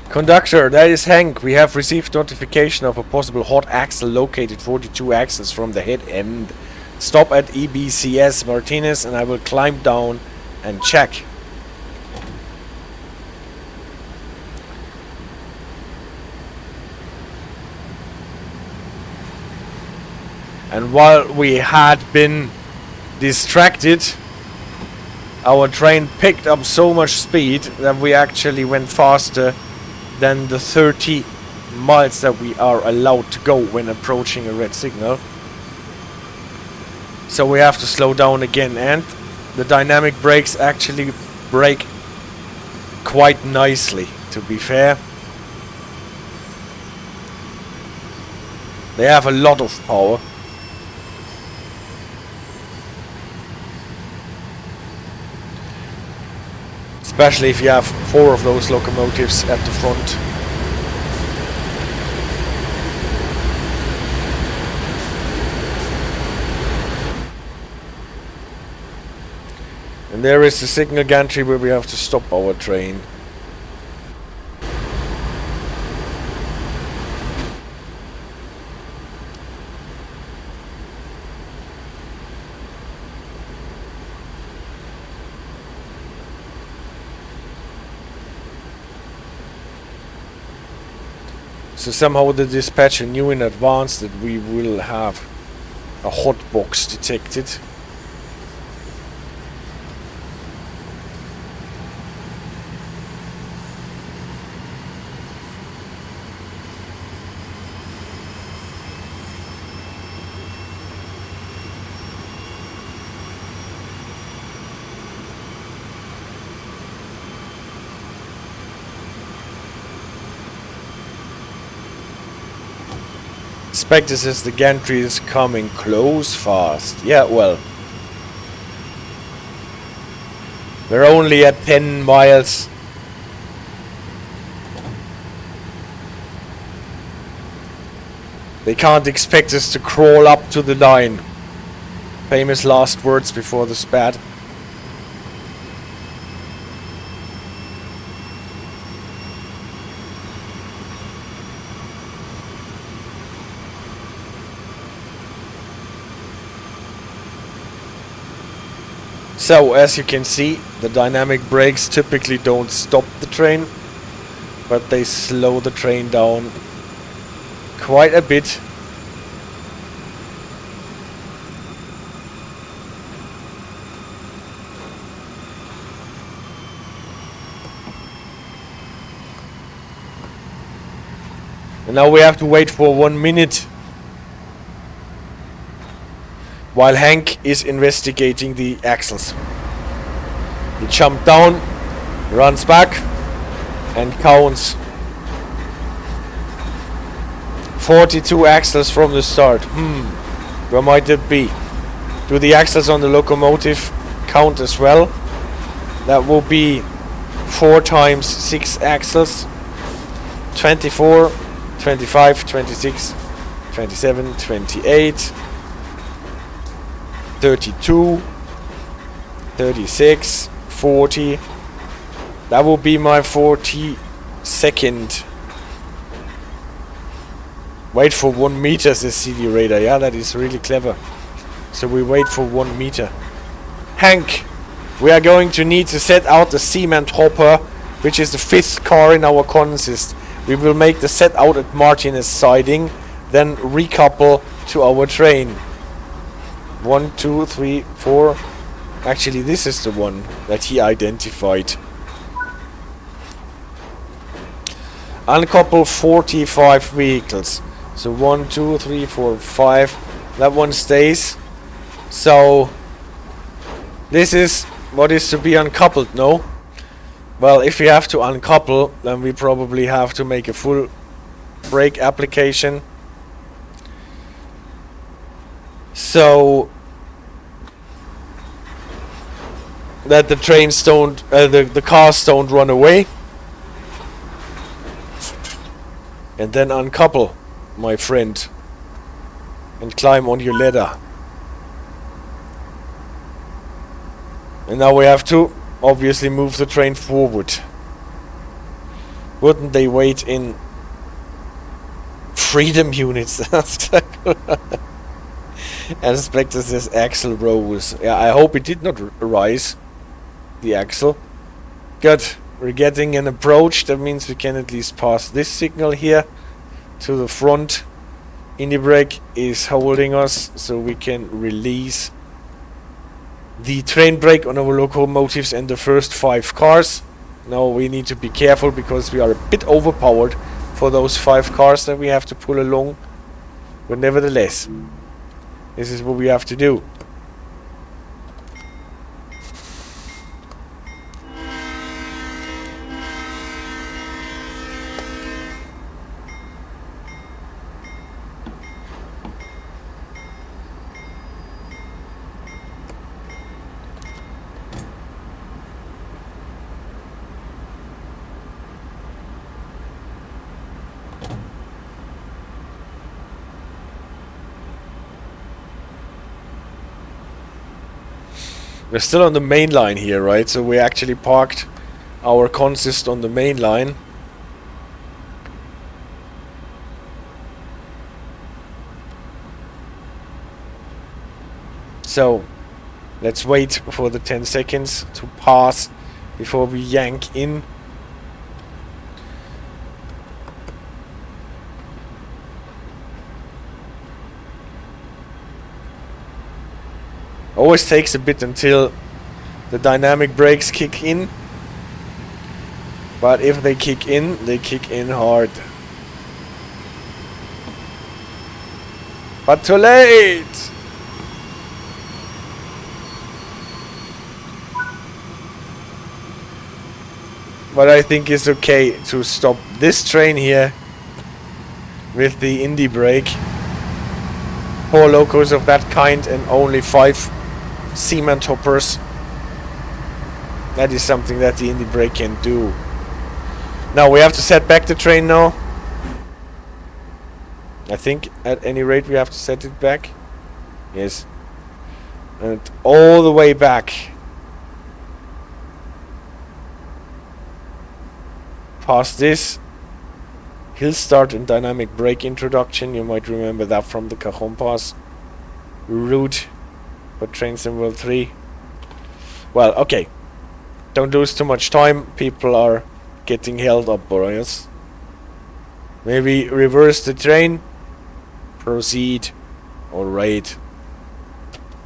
Conductor, that is Hank. We have received notification of a possible hot axle located 42 axles from the head end. Stop at EBCS Martinez and I will climb down and check. And while we had been distracted, our train picked up so much speed that we actually went faster than the 30 miles that we are allowed to go when approaching a red signal. So we have to slow down again, and the dynamic brakes actually brake quite nicely, to be fair. They have a lot of power. Especially if you have 4 of those locomotives at the front. And there is the signal gantry where we have to stop our train. So somehow the dispatcher knew in advance that we will have a hot box detected. Spectre says the gantry is coming close fast. Yeah, well. We're only at 10 miles. They can't expect us to crawl up to the line. Famous last words before the spat. So, as you can see, the dynamic brakes typically don't stop the train, but they slow the train down quite a bit. And now we have to wait for 1 minute while Hank is investigating the axles. He jumped down, runs back, and counts 42 axles from the start. Where might it be? Do the axles on the locomotive count as well? That will be 4 times 6 axles. 24, 25, 26, 27, 28, 32, 36, 40. That will be my 42nd. Wait for 1 meter, says CD Radar. Yeah, that is really clever. So we wait for 1 meter. Hank, we are going to need to set out the cement hopper, which is the 5th car in our consist. We will make the set out at Martinez siding, then recouple to our train. 1, 2, 3, 4. Actually, this is the one that he identified. Uncouple 45 vehicles. So 1, 2, 3, 4, 5. That one stays. So this is what is to be uncoupled, no? Well, if we have to uncouple, then we probably have to make a full brake application. So that the trains don't, the cars don't run away. And then uncouple, my friend, and climb on your ladder. And now we have to obviously move the train forward. Wouldn't they wait in freedom units? And Spectre says axle rose. Yeah, I hope it did not rise, the axle. Good. We're getting an approach. That means we can at least pass this signal here to the front. Indie brake is holding us, so we can release the train brake on our locomotives and the first 5 cars. Now we need to be careful because we are a bit overpowered for those 5 cars that we have to pull along. But nevertheless, this is what we have to do. We're still on the main line here, right? So we actually parked our consist on the main line. So let's wait for the 10 seconds to pass before we yank in. Always takes a bit until the dynamic brakes kick in. But if they kick in hard. But too late! But I think it's okay to stop this train here with the indie brake. 4 locos of that kind and only 5 cement hoppers. That is something that the Indy brake can do. Now we have to set back the train now. I think at any rate we have to set it back. Yes. And all the way back. Past this hill start and dynamic brake introduction. You might remember that from the Cajon Pass route for Train Sim World 3. Well, okay. Don't lose too much time. People are getting held up, boys. Maybe reverse the train. Proceed. Alright.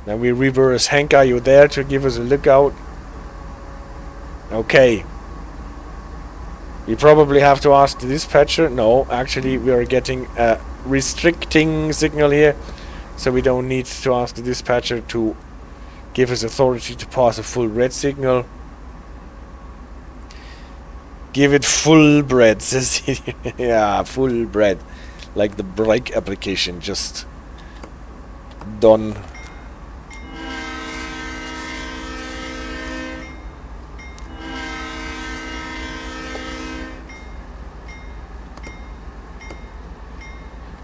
Then we reverse. Hank, are you there to give us a lookout? Okay. We probably have to ask the dispatcher. No, actually we are getting a restricting signal here. So we don't need to ask the dispatcher to give us authority to pass a full red signal. Give it full bread, says he. Yeah, full bread. Like the brake application, just done.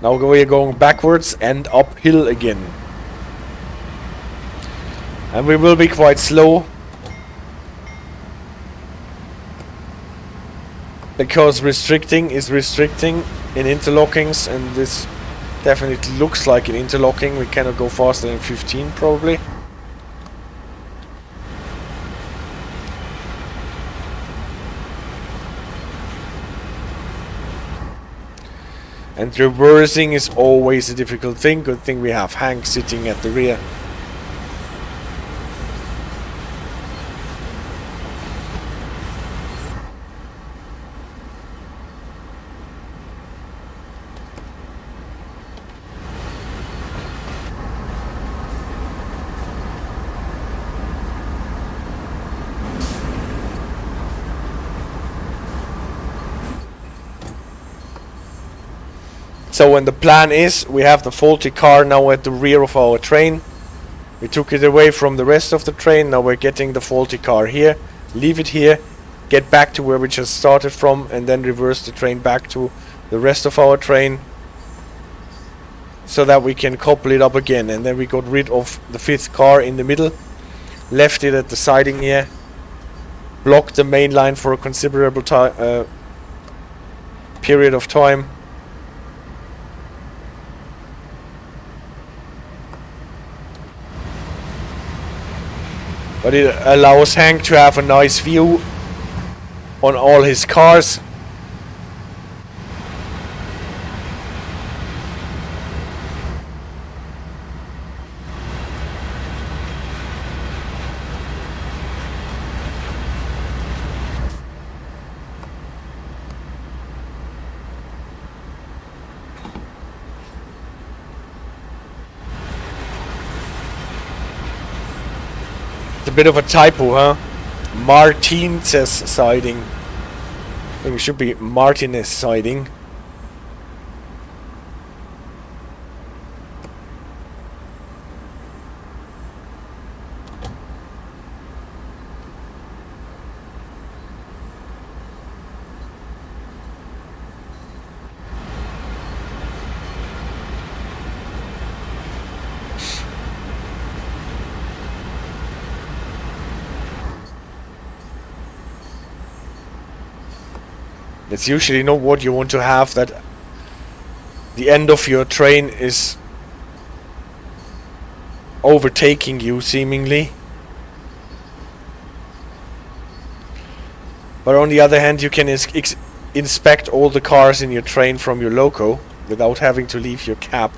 Now we're going backwards and uphill again. And we will be quite slow. Because restricting is restricting in interlockings, and this definitely looks like an interlocking. We cannot go faster than 15 probably. And reversing is always a difficult thing. Good thing we have Hank sitting at the rear. So when the plan is, we have the faulty car now at the rear of our train. We took it away from the rest of the train. Now we're getting the faulty car here. Leave it here. Get back to where we just started from. And then reverse the train back to the rest of our train. So that we can couple it up again. And then we got rid of the 5th car in the middle. Left it at the siding here. Blocked the main line for a considerable period of time. But it allows Hank to have a nice view on all his cars. Bit of a typo, huh? Martinez siding. I think it should be Martinez siding. It's usually not what you want to have, that the end of your train is overtaking you seemingly. But on the other hand, you can inspect all the cars in your train from your loco without having to leave your cab.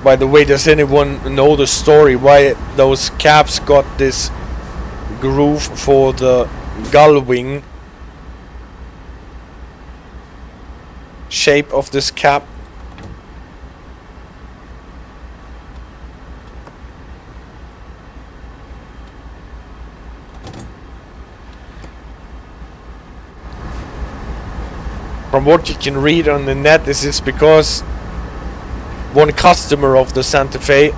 By the way, does anyone know the story why those cabs got this groove for the gull wing shape of this cap. From what you can read on the net, this is because one customer of the Santa Fe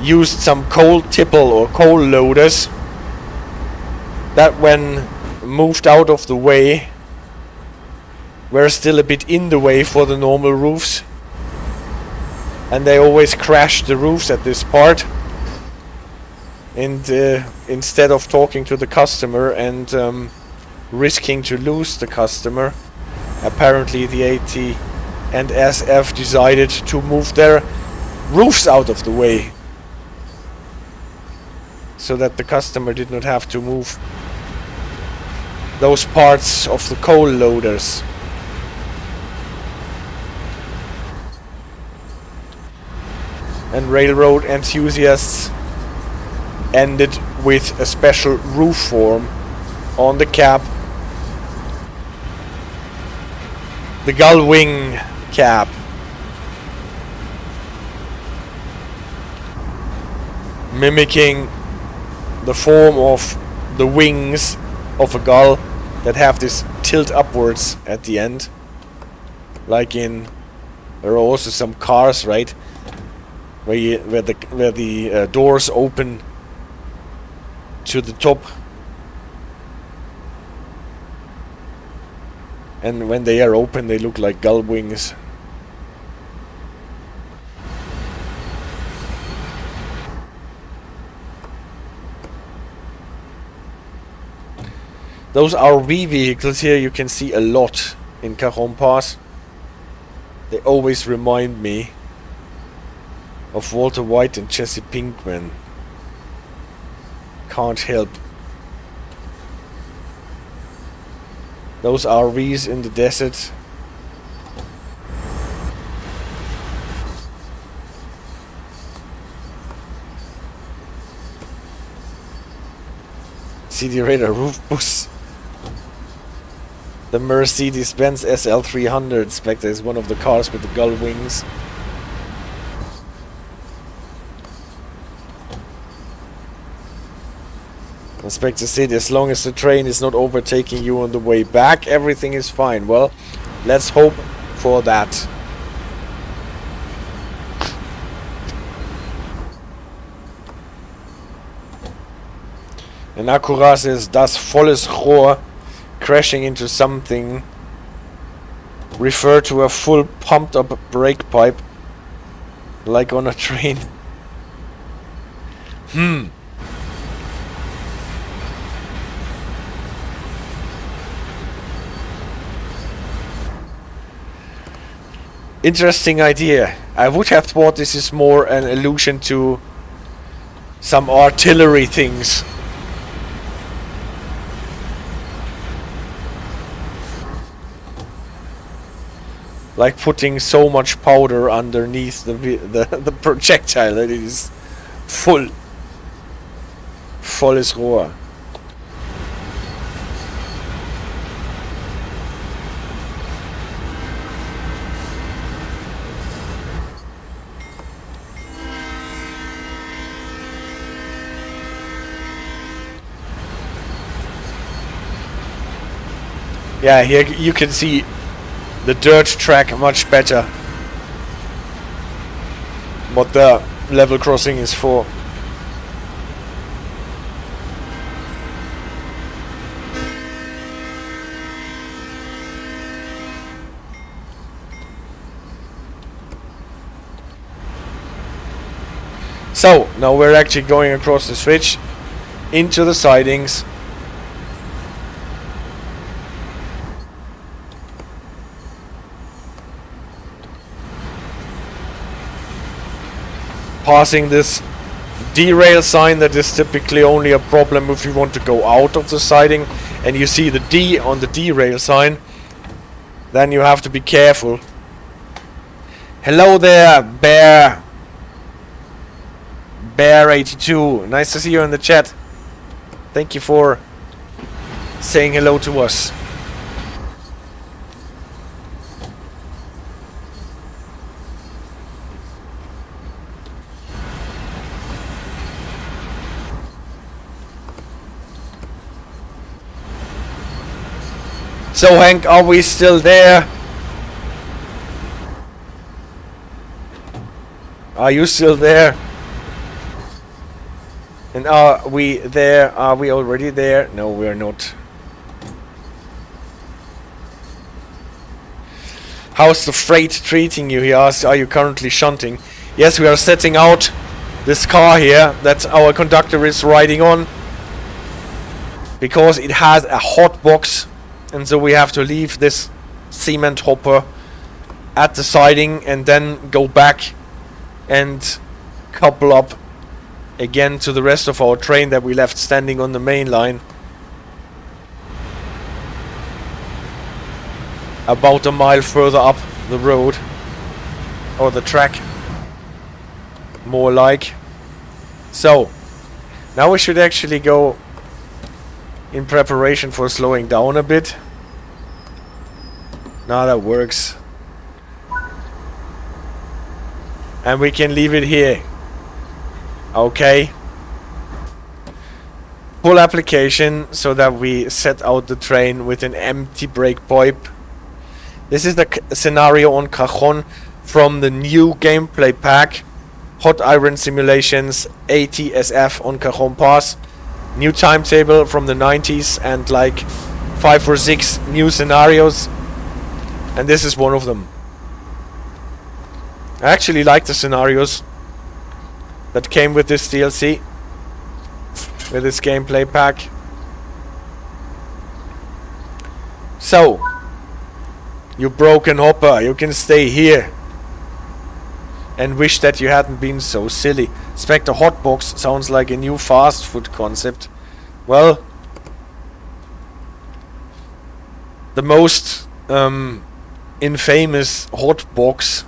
used some coal tipple or coal loaders that, when moved out of the way, were still a bit in the way for the normal roofs, and they always crashed the roofs at this part. And instead of talking to the customer and risking to lose the customer, apparently the AT&SF decided to move their roofs out of the way so that the customer did not have to move those parts of the coal loaders. And railroad enthusiasts ended with a special roof form on the cap, the gull wing cap. Mimicking the form of the wings of a gull that have this tilt upwards at the end. Like in, there are also some cars, right? Where the doors open to the top, and when they are open they look like gull wings. Those RV vehicles here you can see a lot in Cajon Pass. They always remind me of Walter White and Jesse Pinkman. Can't help. Those RVs in the desert. CD Radar roof bus. The Mercedes-Benz SL300 Spectre is one of the cars with the gull wings. Inspector said, as long as the train is not overtaking you on the way back, everything is fine. Well, let's hope for that. And Acura says, das volles Rohr crashing into something refer to a full pumped up brake pipe like on a train. Interesting idea. I would have thought this is more an allusion to some artillery things. Like putting so much powder underneath the projectile that it is volles Rohr. Yeah, here you can see the dirt track much better. What the level crossing is for. So, now we're actually going across the switch into the sidings. Passing this derail sign that is typically only a problem if you want to go out of the siding and you see the D on the derail sign, then you have to be careful. Hello there, Bear82. Nice to see you in the chat. Thank you for saying hello to us. So Hank, are we still there? Are you still there? And are we there? Are we already there? No, we're not. How's the freight treating you? He asked. Are you currently shunting? Yes, we are setting out this car here that our conductor is riding on, because it has a hot box, and so we have to leave this cement hopper at the siding and then go back and couple up again to the rest of our train that we left standing on the main line about a mile further up the road, or the track more like. So now we should actually go in preparation for slowing down a bit. Now that works, and we can leave it here. Okay. Full application so that we set out the train with an empty brake pipe. This is the scenario on Cajon from the new gameplay pack, Hot Iron Simulations ATSF on Cajon Pass. New timetable from the 90s and like 5 or 6 new scenarios. And this is one of them. I actually like the scenarios that came with this DLC, with this gameplay pack. So, you broken hopper, you can stay here and wish that you hadn't been so silly. Spectre Hotbox sounds like a new fast food concept. Well, the most infamous hotbox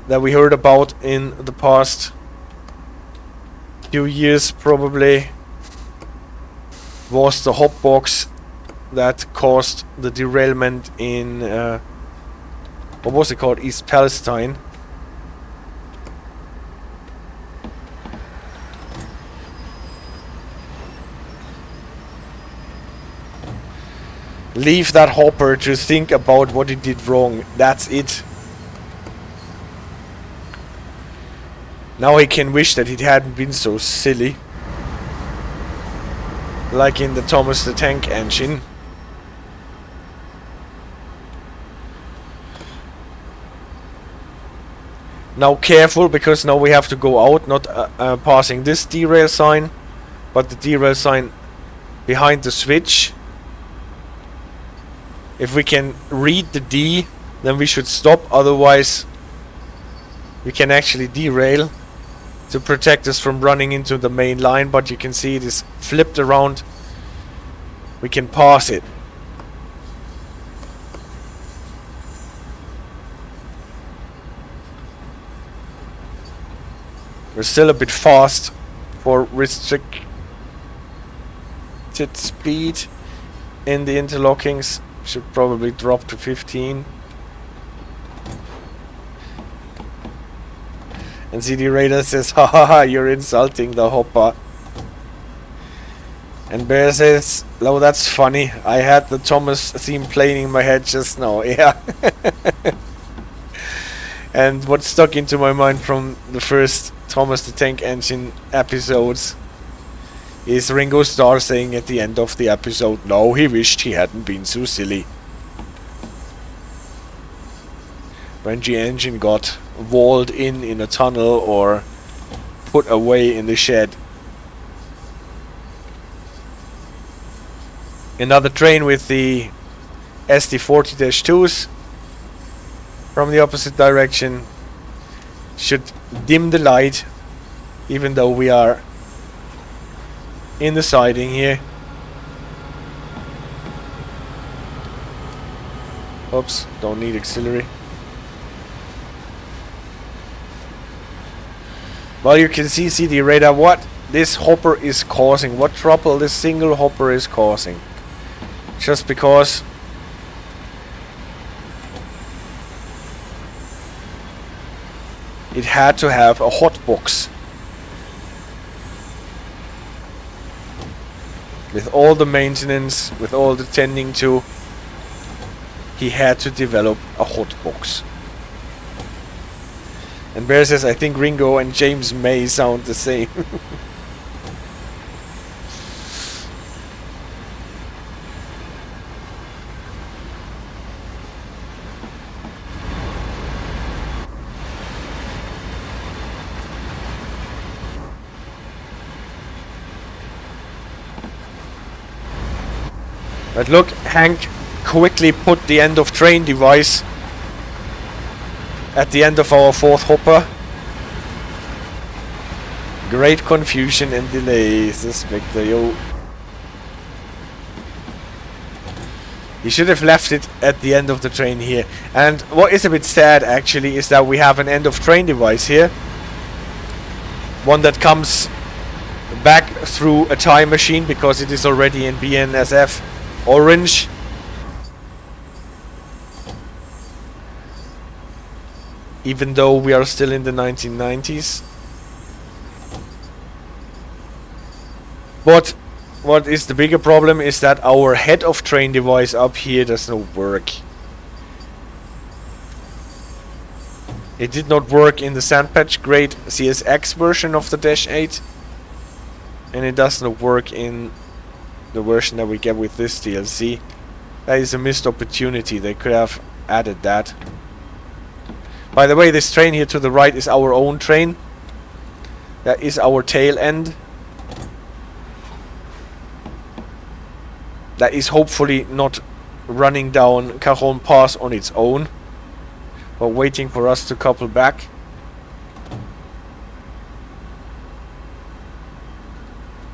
that we heard about in the past few years probably was the hotbox that caused the derailment in what was it called, East Palestine. Leave that hopper to think about what it did wrong. That's it. Now he can wish that it hadn't been so silly. Like in the Thomas the Tank Engine. Now careful, because now we have to go out, not passing this derail sign, but the derail sign behind the switch. If we can read the D, then we should stop, otherwise we can actually derail to protect us from running into the main line, but you can see it is flipped around. We can pass it. We're still a bit fast for restricted speed in the interlockings. Should probably drop to 15. And CD Raider says, ha ha ha, you're insulting the hopper. And Bear says, oh, that's funny. I had the Thomas theme playing in my head just now. Yeah. And what stuck into my mind from the first Thomas the Tank Engine episodes is Ringo Starr saying at the end of the episode, no, he wished he hadn't been so silly. When the engine got walled in a tunnel or put away in the shed. Another train with the SD40-2s from the opposite direction should dim the light, even though we are in the siding here. Oops, don't need auxiliary. Well, you can see the radar what this hopper is causing, what trouble this single hopper is causing. just because it had to have a hot box with all the maintenance, with all the tending to. He had to develop a hot box. And Bear says, I think Ringo and James May sound the same. But look, Hank quickly put the end of train device at the end of our fourth hopper. Great confusion and delays, Spectre, yo. He should have left it at the end of the train here. And what is a bit sad actually is that we have an end of train device here. One that comes back through a time machine because it is already in BNSF orange. Even though we are still in the 1990s. But what is the bigger problem is that our head of train device up here does not work. It did not work in the Sandpatch grade CSX version of the Dash 8. And it does not work in the version that we get with this DLC. That is a missed opportunity. They could have added that. By the way, this train here to the right is our own train. That is our tail end. That is hopefully not running down Cajon Pass on its own, but waiting for us to couple back.